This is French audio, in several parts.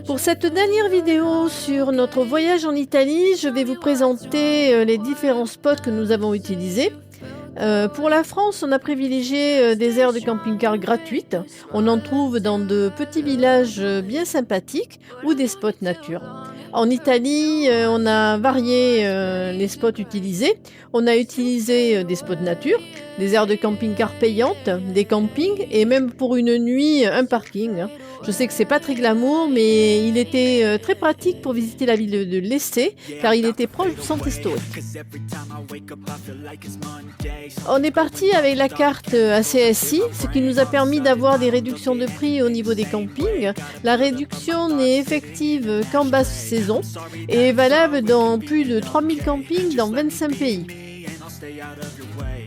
Pour cette dernière vidéo sur notre voyage en Italie, je vais vous présenter les différents spots que nous avons utilisés. Pour la France, on a privilégié des aires de camping-car gratuites. On en trouve dans de petits villages bien sympathiques ou des spots nature. En Italie, on a varié les spots utilisés. On a utilisé des spots nature, des aires de camping-car payantes, des campings et même pour une nuit, un parking. Je sais que c'est pas très glamour, mais il était très pratique pour visiter la ville de Lecce, car il était proche du centre historique. On est parti avec la carte ACSI, ce qui nous a permis d'avoir des réductions de prix au niveau des campings. La réduction n'est effective qu'en basse saison et est valable dans plus de 3000 campings dans 25 pays.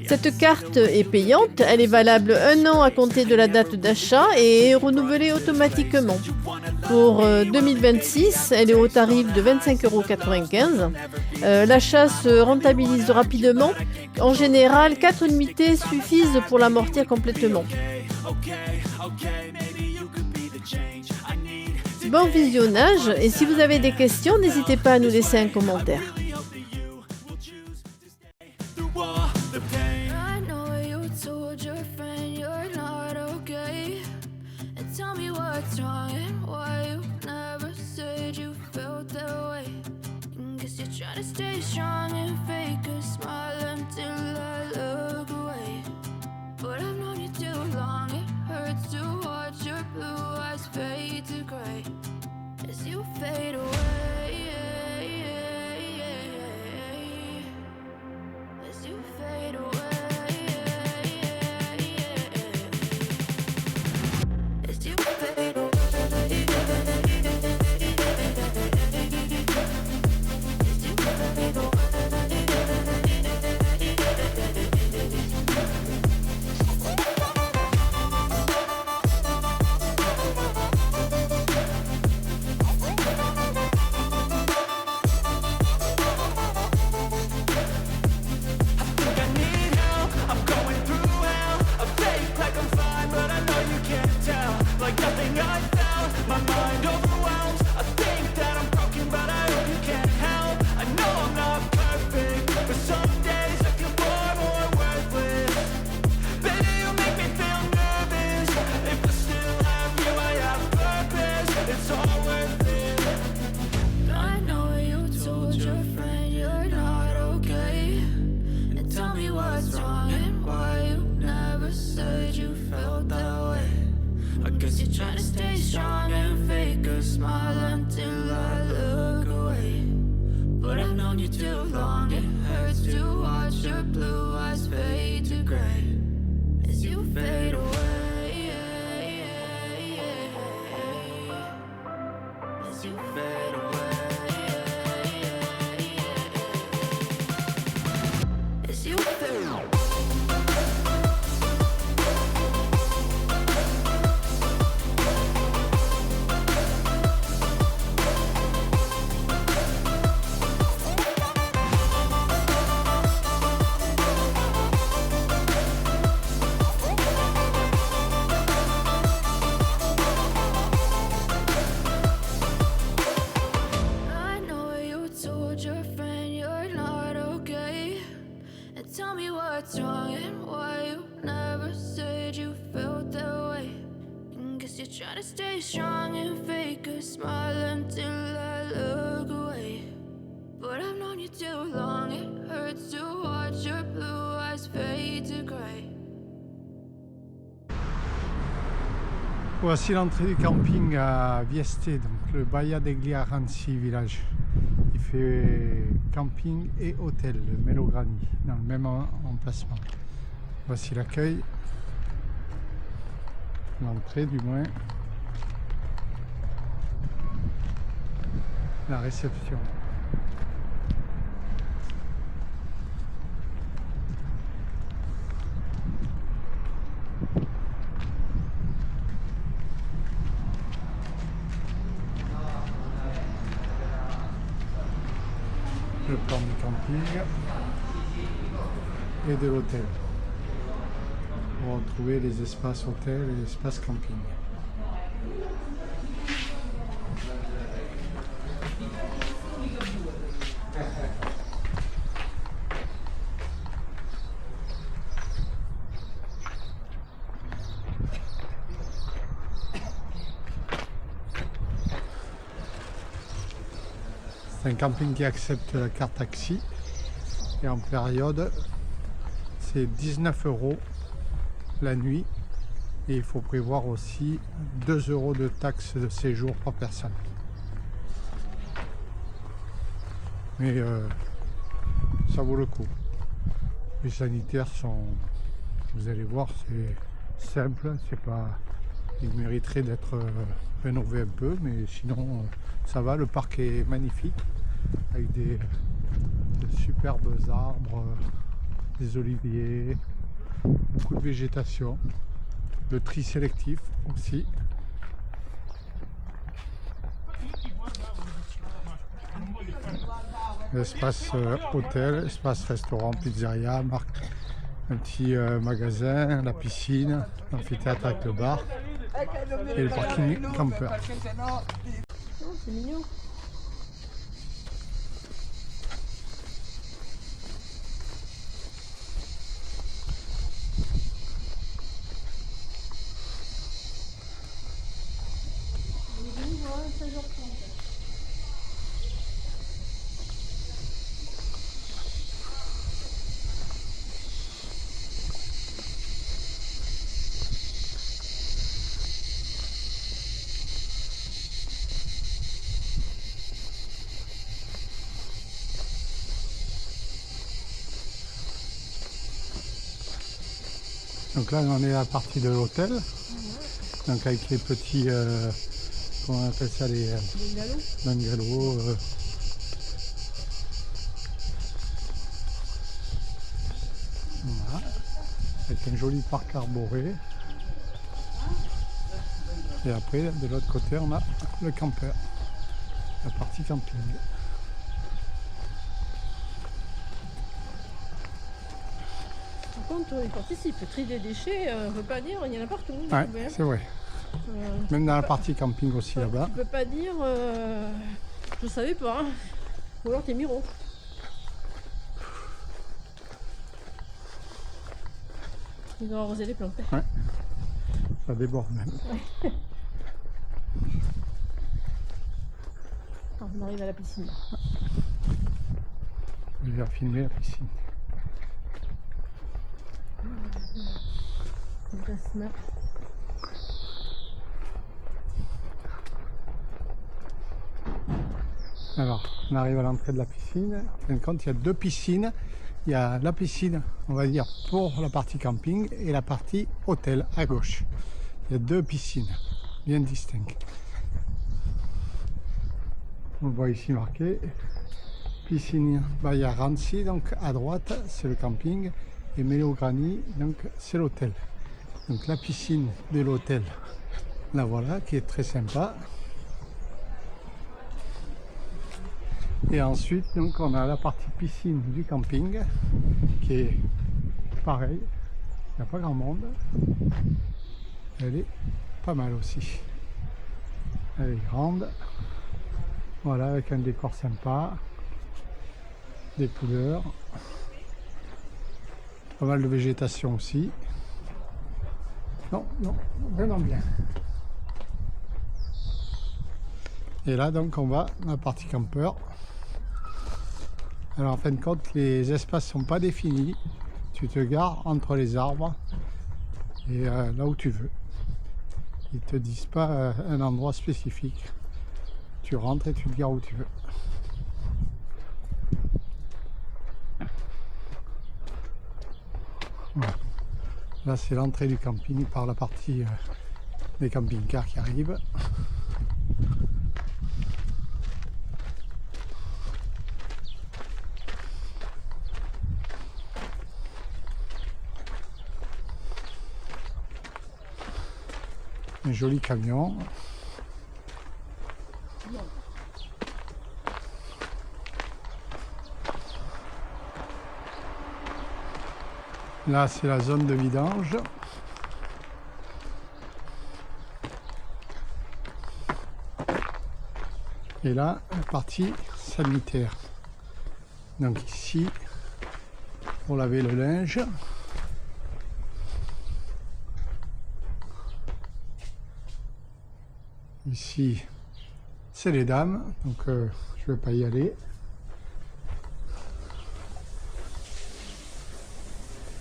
Cette carte est payante, elle est valable 1 an à compter de la date d'achat et est renouvelée automatiquement. Pour 2026, elle est au tarif de 25,95 €. L'achat se rentabilise rapidement. En général, 4 nuitées suffisent pour l'amortir complètement. Bon visionnage, et si vous avez des questions, n'hésitez pas à nous laisser un commentaire. Try to stay strong and fake a smile until I look away. But I've known you too long, it hurts to watch your blue eyes fade to gray as you fade away. As you fade away. As you fade away. You're trying to stay strong and fake a smile until I look away. But I've known you too long, it hurts to watch your blue eyes fade to gray as you fade away. As you fade away. As you fade away. Tell me what's wrong and why you never said you felt that way. Guess you're trying to stay strong and fake a smile until I look away. But I've known you too long, it hurts to watch your blue eyes fade to grey. Voici l'entrée du camping à Vieste, donc le Baia degli Aranci village. Il fait camping et hôtel, le Melograni, dans le même emplacement. Voici l'accueil, l'entrée du moins, la réception. Le plan du camping et de l'hôtel pour retrouver les espaces hôtels et les espaces camping. C'est un camping qui accepte la carte taxi. Et en période, c'est 19 € la nuit. Et il faut prévoir aussi 2 € de taxes de séjour par personne. Mais ça vaut le coup. Les sanitaires sont, vous allez voir, c'est simple, c'est pas, ils mériteraient d'être rénovés un peu, mais sinon ça va. Le parc est magnifique avec de superbes arbres, des oliviers, beaucoup de végétation, le tri sélectif aussi. Espace hôtel, espace restaurant, pizzeria, un petit magasin, la piscine, l'amphithéâtre avec le bar et le parking campeur. Oh, c'est mignon. Donc là on est à la partie de l'hôtel, donc avec les petits, comment on appelle ça, les bungalows. Voilà, avec un joli parc arboré. Et après de l'autre côté on a le campeur, la partie camping. Par contre, il participe. Trier des déchets, on ne peut pas dire, il y en a partout. Ouais, c'est vrai. Même dans la partie camping aussi là-bas. Tu peux pas dire, je savais pas. Hein. Ou alors t'es miro. Ils vont arroser les plantes. Ouais, ça déborde même. Ouais. On arrive à la piscine. Je vais filmer la piscine. Alors, on arrive à l'entrée de la piscine. En fin de compte, il y a deux piscines. Il y a la piscine, on va dire, pour la partie camping et la partie hôtel à gauche. Il y a deux piscines bien distinctes. On voit ici marqué piscine Bahia Ranci, donc à droite c'est le camping, et Melograni, donc c'est l'hôtel. Donc la piscine de l'hôtel, la voilà, qui est très sympa. Et ensuite donc on a la partie piscine du camping qui est pareil, il n'y a pas grand monde, elle est pas mal aussi, elle est grande, voilà, avec un décor sympa, des couleurs, pas mal de végétation aussi. Non, vraiment bien. Et là donc on va dans la partie campeur. Alors en fin de compte les espaces sont pas définis, tu te gares entre les arbres et là où tu veux. Ils te disent pas un endroit spécifique, tu rentres et tu te gares où tu veux. Voilà. Là c'est l'entrée du camping par la partie des camping-cars qui arrivent. Un joli camion. Là c'est la zone de vidange. Et là la partie sanitaire. Donc ici pour laver le linge. Ici c'est les dames, donc je vais pas y aller.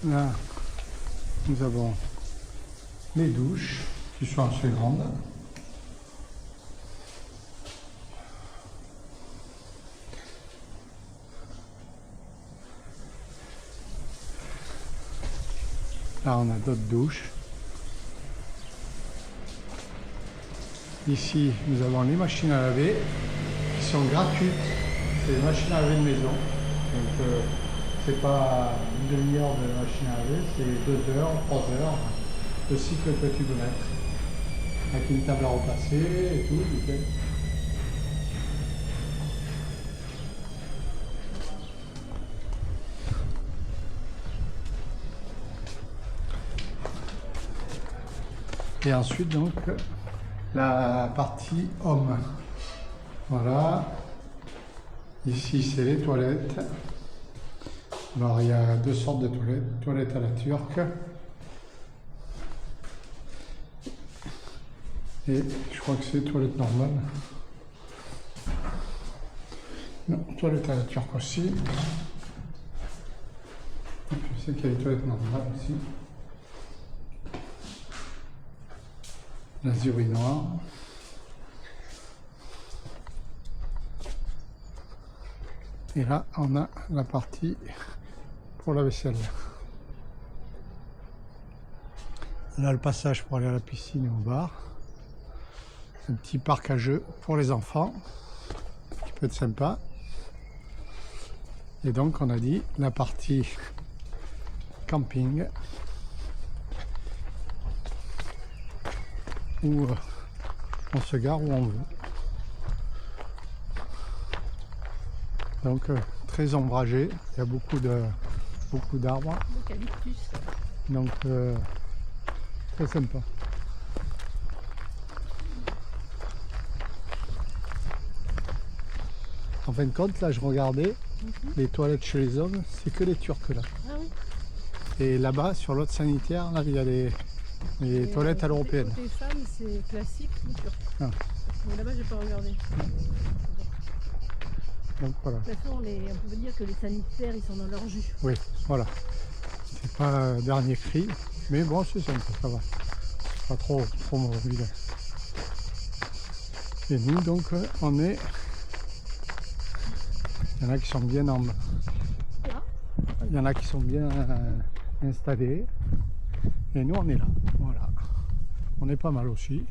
Là, nous avons les douches qui sont assez grandes. Là, on a d'autres douches. Ici, nous avons les machines à laver qui sont gratuites. C'est des machines à laver de maison. Donc, c'est pas une demi-heure de machine à laver, c'est 2 heures, 3 heures. Le cycle que tu peux mettre. Avec une table à repasser et tout, nickel. Et ensuite, donc, la partie homme. Voilà. Ici, c'est les toilettes. Alors, il y a 2 sortes de toilettes. Toilette à la turque. Et je crois que c'est toilette normale. Non, toilette à la turque aussi. Et puis, je sais qu'il y a les toilettes normales aussi. Les urinoirs. Et là, on a la partie pour la vaisselle. Là, le passage pour aller à la piscine et au bar. Un petit parc à jeux pour les enfants, qui peut être sympa. Et donc, on a dit la partie camping, où on se gare où on veut. Donc très ombragé, il y a beaucoup d'arbres. L'eucalyptus. Donc très sympa. En fin de compte, là je regardais, les toilettes chez les hommes, c'est que les Turcs là. Ah oui. Et là-bas, sur l'autre sanitaire, là il y a les toilettes à l'européenne. Côté femmes, c'est classique ou turc. Ah. Mais là-bas, j'ai pas regardé. Donc voilà. De toute façon, on peut dire que les sanitaires, ils sont dans leur jus. Oui, voilà. C'est pas un dernier cri, mais bon, c'est sympa, ça va. Pas trop mobile. Et nous, donc, on est. Il y en a qui sont bien en. Il y en a qui sont bien installés. Et nous, on est là. Voilà. On est pas mal aussi.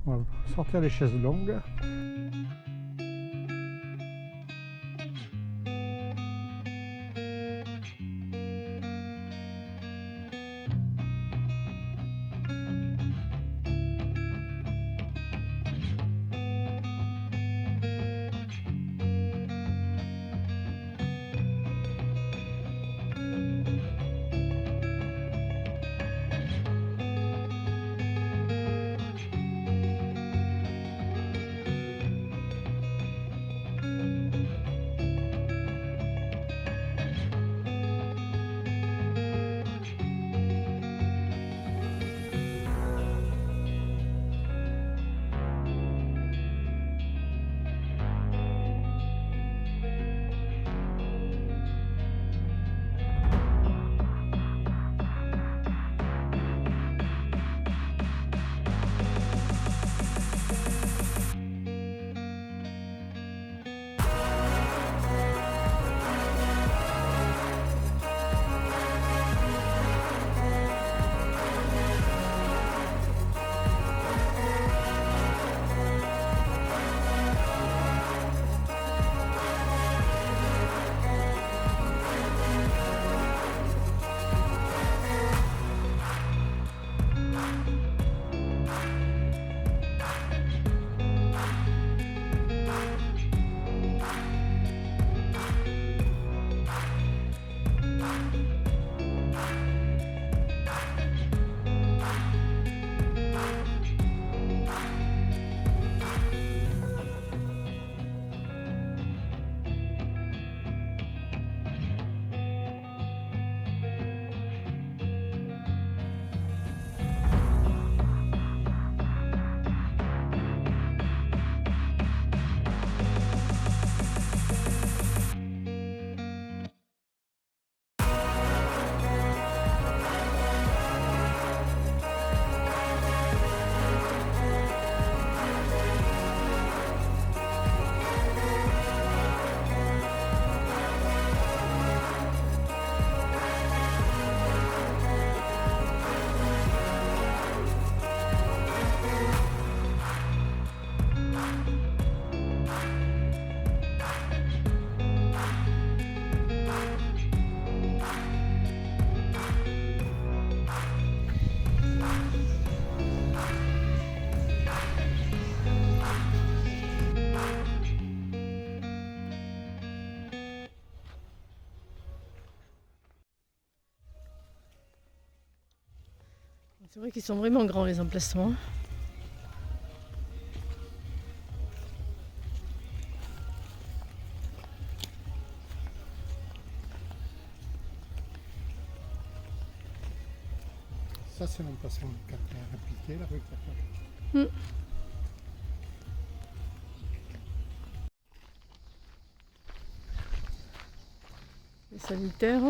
On va sortir les chaises longues. C'est vrai qu'ils sont vraiment grands les emplacements. Ça, c'est l'emplacement de 4 répliqué là, avec la carte. Les sanitaires.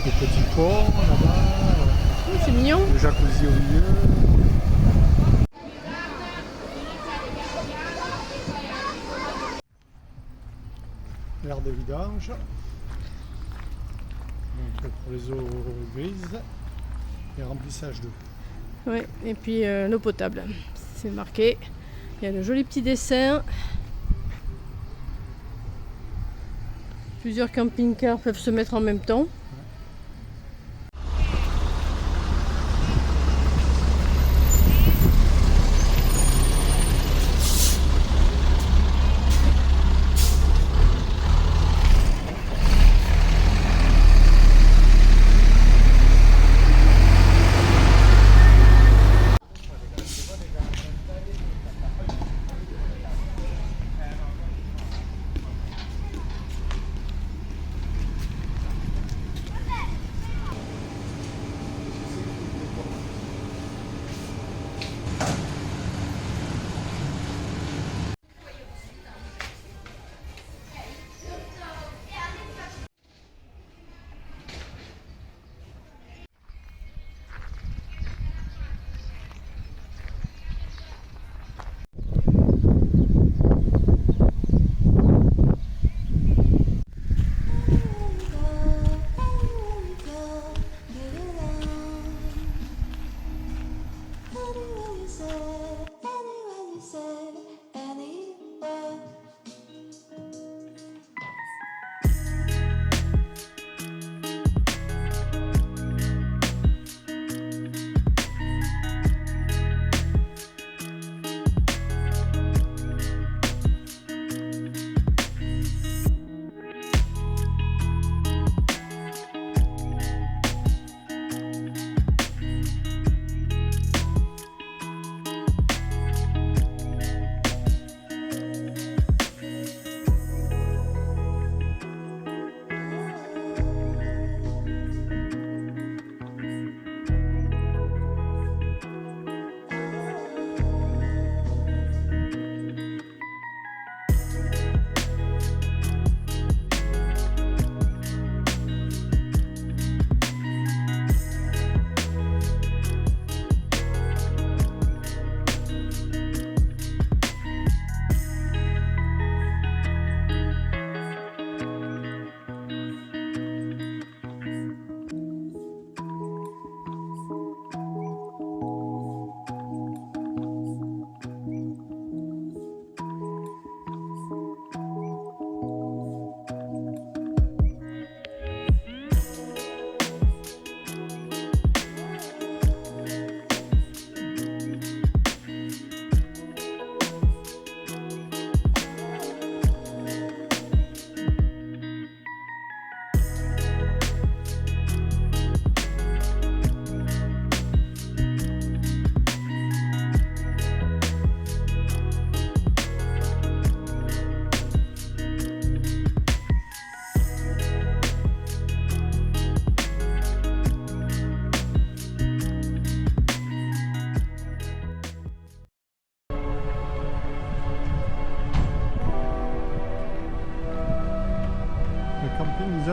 Le petit pont là-bas, C'est mignon. le jacuzzi au milieu. L'air de vidange. Donc pour les eaux grises et remplissage d'eau. Ouais, et puis l'eau potable. C'est marqué. Il y a de jolis petits dessins. Plusieurs camping-cars peuvent se mettre en même temps.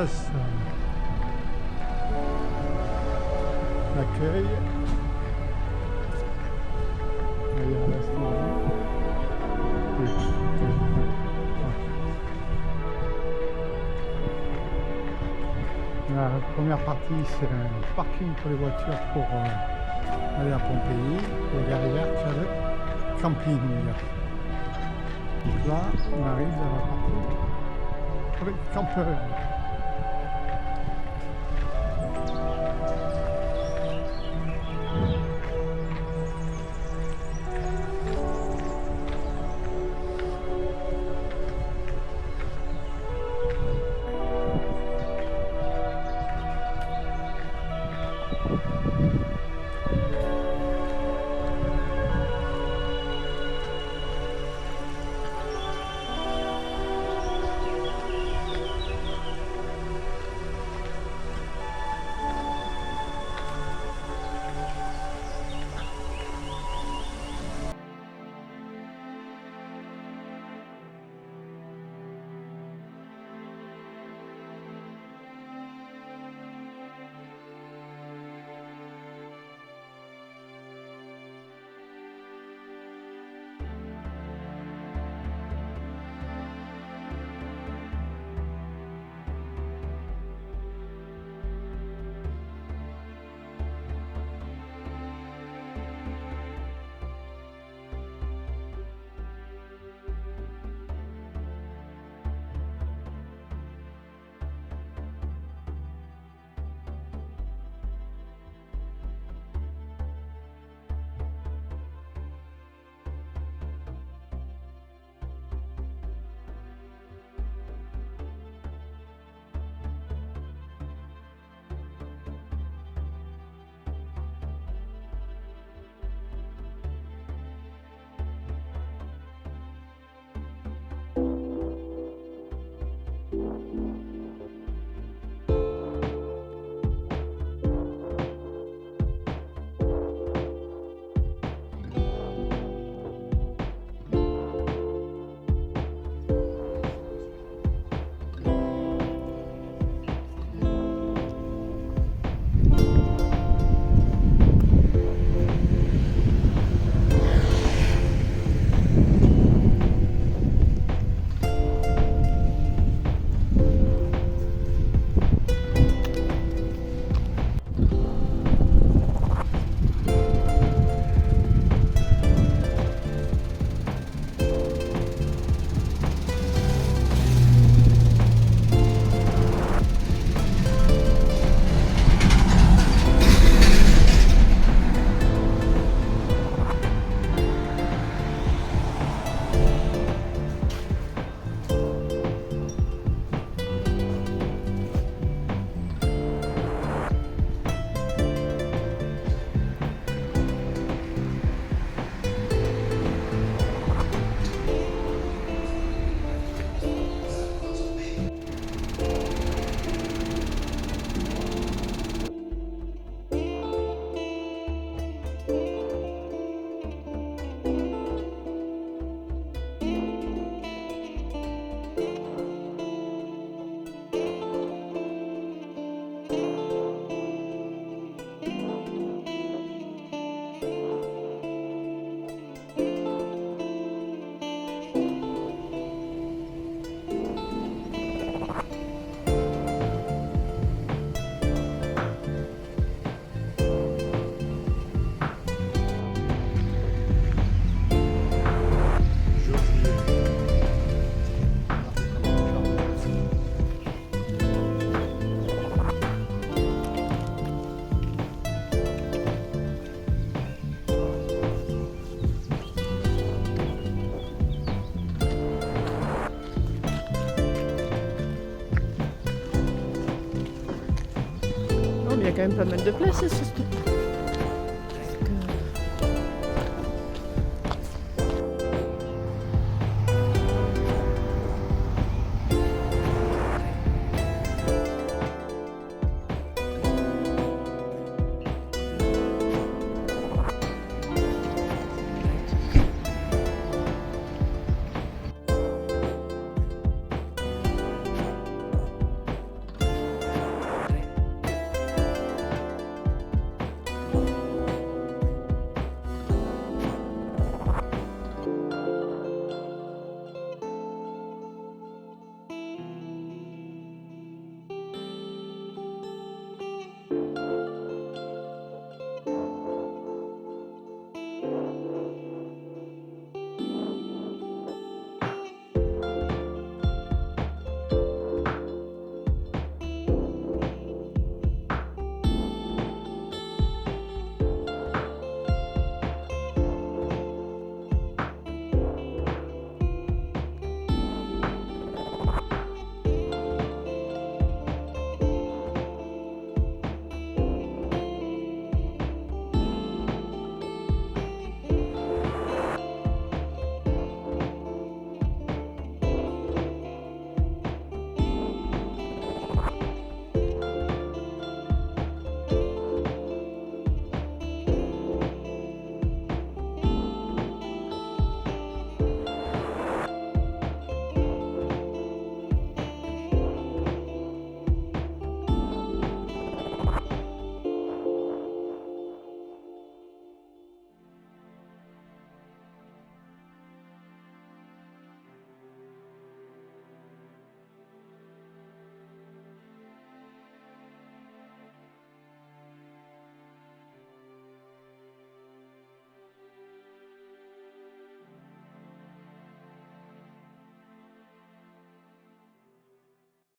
Just l'accueil. D'ailleurs, l'instant. La première partie, c'est un parking pour les voitures pour aller à Pompéi. Et derrière, tu as le camping. Donc là, on arrive dans la partie pour les campeurs. Il y a quand même pas mal de place, ce truc.